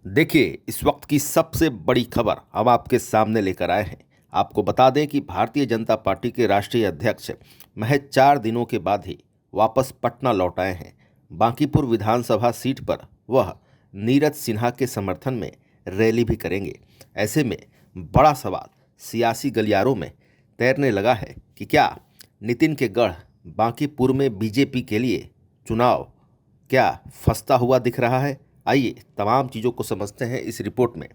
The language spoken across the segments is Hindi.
देखिए, इस वक्त की सबसे बड़ी खबर हम आपके सामने लेकर आए हैं। आपको बता दें कि भारतीय जनता पार्टी के राष्ट्रीय अध्यक्ष महज 4 दिनों के बाद ही वापस पटना लौट आए हैं। बांकीपुर विधानसभा सीट पर वह नीरज सिन्हा के समर्थन में रैली भी करेंगे। ऐसे में बड़ा सवाल सियासी गलियारों में तैरने लगा है कि क्या नितिन के गढ़ बांकीपुर में बीजेपी के लिए चुनाव क्या फंसता हुआ दिख रहा है। आइए तमाम चीज़ों को समझते हैं इस रिपोर्ट में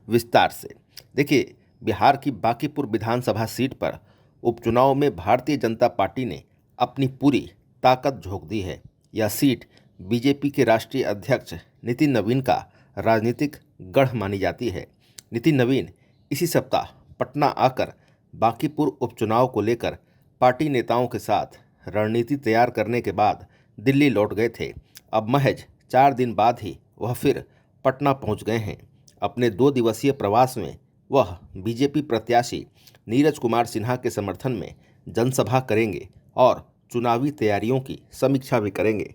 विस्तार से। देखिए, बिहार की बांकीपुर विधानसभा सीट पर उपचुनाव में भारतीय जनता पार्टी ने अपनी पूरी ताकत झोंक दी है। यह सीट बीजेपी के राष्ट्रीय अध्यक्ष नितिन नवीन का राजनीतिक गढ़ मानी जाती है। नितिन नवीन इसी सप्ताह पटना आकर बांकीपुर उपचुनाव को लेकर पार्टी नेताओं के साथ रणनीति तैयार करने के बाद दिल्ली लौट गए थे। अब महज 4 दिन बाद ही वह फिर पटना पहुंच गए हैं। अपने 2 दिवसीय प्रवास में वह बीजेपी प्रत्याशी नीरज कुमार सिन्हा के समर्थन में जनसभा करेंगे और चुनावी तैयारियों की समीक्षा भी करेंगे।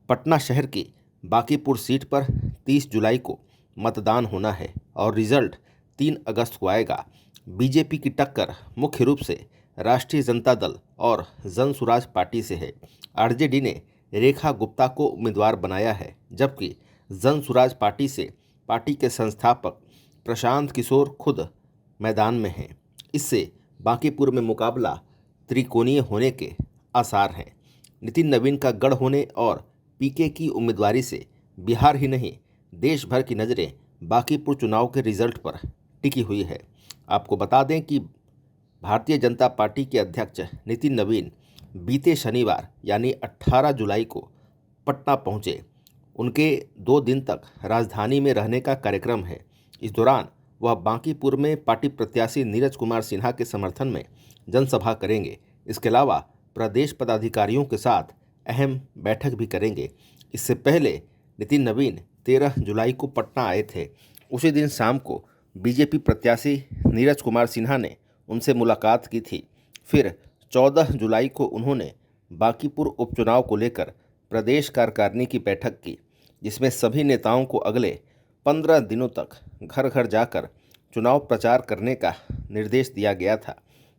पटना शहर की बांकीपुर सीट पर 30 जुलाई को मतदान होना है और रिजल्ट 3 अगस्त को आएगा। बीजेपी की टक्कर मुख्य रूप से राष्ट्रीय जनता दल और जन सुराज पार्टी से है। आरजेडी ने रेखा गुप्ता को उम्मीदवार बनाया है, जबकि जन सुराज पार्टी से पार्टी के संस्थापक प्रशांत किशोर खुद मैदान में हैं। इससे बांकीपुर में मुकाबला त्रिकोणीय होने के आसार हैं। नितिन नवीन का गढ़ होने और पीके की उम्मीदवारी से बिहार ही नहीं देश भर की नज़रें बांकीपुर चुनाव के रिजल्ट पर टिकी हुई है। आपको बता दें कि भारतीय जनता पार्टी के अध्यक्ष नितिन नवीन बीते शनिवार यानी 18 जुलाई को पटना पहुंचे। उनके 2 दिन तक राजधानी में रहने का कार्यक्रम है। इस दौरान वह बांकीपुर में पार्टी प्रत्याशी नीरज कुमार सिन्हा के समर्थन में जनसभा करेंगे। इसके अलावा प्रदेश पदाधिकारियों के साथ अहम बैठक भी करेंगे। इससे पहले नितिन नवीन 13 जुलाई को पटना आए थे। उसी दिन शाम को बीजेपी प्रत्याशी नीरज कुमार सिन्हा ने उनसे मुलाकात की थी। फिर 14 जुलाई को उन्होंने बांकीपुर उपचुनाव को लेकर प्रदेश कार्यकारिणी की बैठक की, जिसमें सभी नेताओं को अगले 15 दिनों तक घर घर जाकर चुनाव प्रचार करने का निर्देश दिया गया था।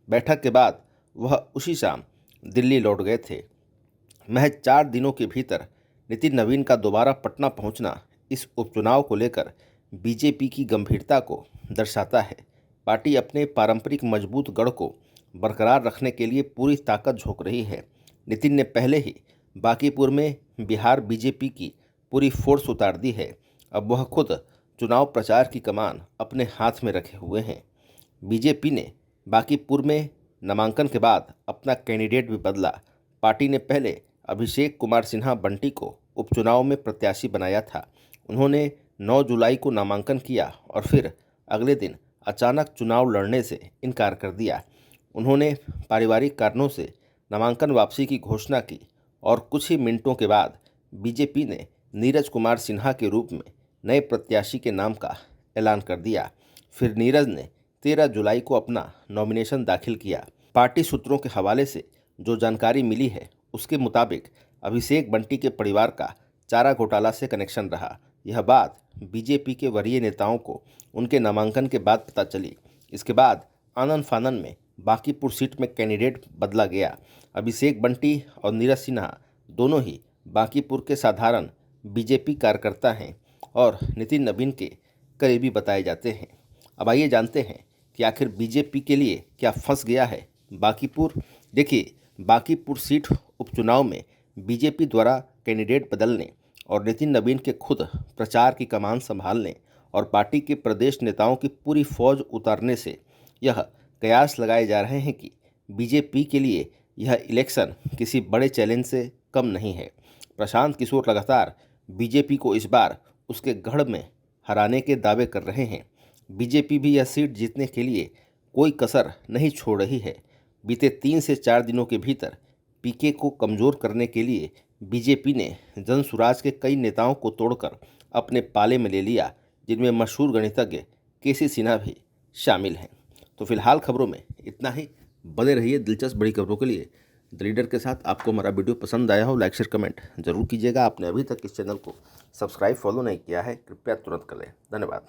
बैठक के बाद वह उसी शाम दिल्ली लौट गए थे। महज 4 दिनों के भीतर नितिन नवीन का दोबारा पटना पहुंचना इस उपचुनाव को लेकर बीजेपी की गंभीरता को दर्शाता है। पार्टी अपने पारंपरिक मजबूत गढ़ को बरकरार रखने के लिए पूरी ताकत झोंक रही है। नितिन ने पहले ही बांकीपुर में बिहार बीजेपी की पूरी फोर्स उतार दी है। अब वह खुद चुनाव प्रचार की कमान अपने हाथ में रखे हुए हैं। बीजेपी ने बांकीपुर में नामांकन के बाद अपना कैंडिडेट भी बदला। पार्टी ने पहले अभिषेक कुमार सिन्हा बंटी को उपचुनाव में प्रत्याशी बनाया था। उन्होंने 9 जुलाई को नामांकन किया और फिर अगले दिन अचानक चुनाव लड़ने से इनकार कर दिया। उन्होंने पारिवारिक कारणों से नामांकन वापसी की घोषणा की और कुछ ही मिनटों के बाद बीजेपी ने नीरज कुमार सिन्हा के रूप में नए प्रत्याशी के नाम का ऐलान कर दिया। फिर नीरज ने 13 जुलाई को अपना नॉमिनेशन दाखिल किया। पार्टी सूत्रों के हवाले से जो जानकारी मिली है, उसके मुताबिक अभिषेक बंटी के परिवार का चारा घोटाला से कनेक्शन रहा। यह बात बीजेपी के वरीय नेताओं को उनके नामांकन के बाद पता चली। इसके बाद आनन फानन में बांकीपुर सीट में कैंडिडेट बदला गया। अभिषेक बंटी और नीरज सिन्हा दोनों ही बांकीपुर के साधारण बीजेपी कार्यकर्ता हैं और नितिन नवीन के करीबी बताए जाते हैं। अब आइए जानते हैं कि आखिर बीजेपी के लिए क्या फंस गया है बांकीपुर। देखिए, बांकीपुर सीट उपचुनाव में बीजेपी द्वारा कैंडिडेट बदलने और नितिन नवीन के खुद प्रचार की कमान संभालने और पार्टी के प्रदेश नेताओं की पूरी फौज उतारने से यह कयास लगाए जा रहे हैं कि बीजेपी के लिए यह इलेक्शन किसी बड़े चैलेंज से कम नहीं है। प्रशांत किशोर लगातार बीजेपी को इस बार उसके गढ़ में हराने के दावे कर रहे हैं। बीजेपी भी यह सीट जीतने के लिए कोई कसर नहीं छोड़ रही है। बीते 3 से 4 दिनों के भीतर पीके को कमज़ोर करने के लिए बीजेपी ने जन सुराज के कई नेताओं को तोड़कर अपने पाले में ले लिया, जिनमें मशहूर गणितज्ञ केसी सिन्हा भी शामिल हैं। तो फिलहाल खबरों में इतना ही। बने रहिए दिलचस्प बड़ी खबरों के लिए द लीडर के साथ। आपको हमारा वीडियो पसंद आया हो, लाइक शेयर कमेंट जरूर कीजिएगा। आपने अभी तक इस चैनल को सब्सक्राइब फॉलो नहीं किया है, कृपया तुरंत कर लें। धन्यवाद।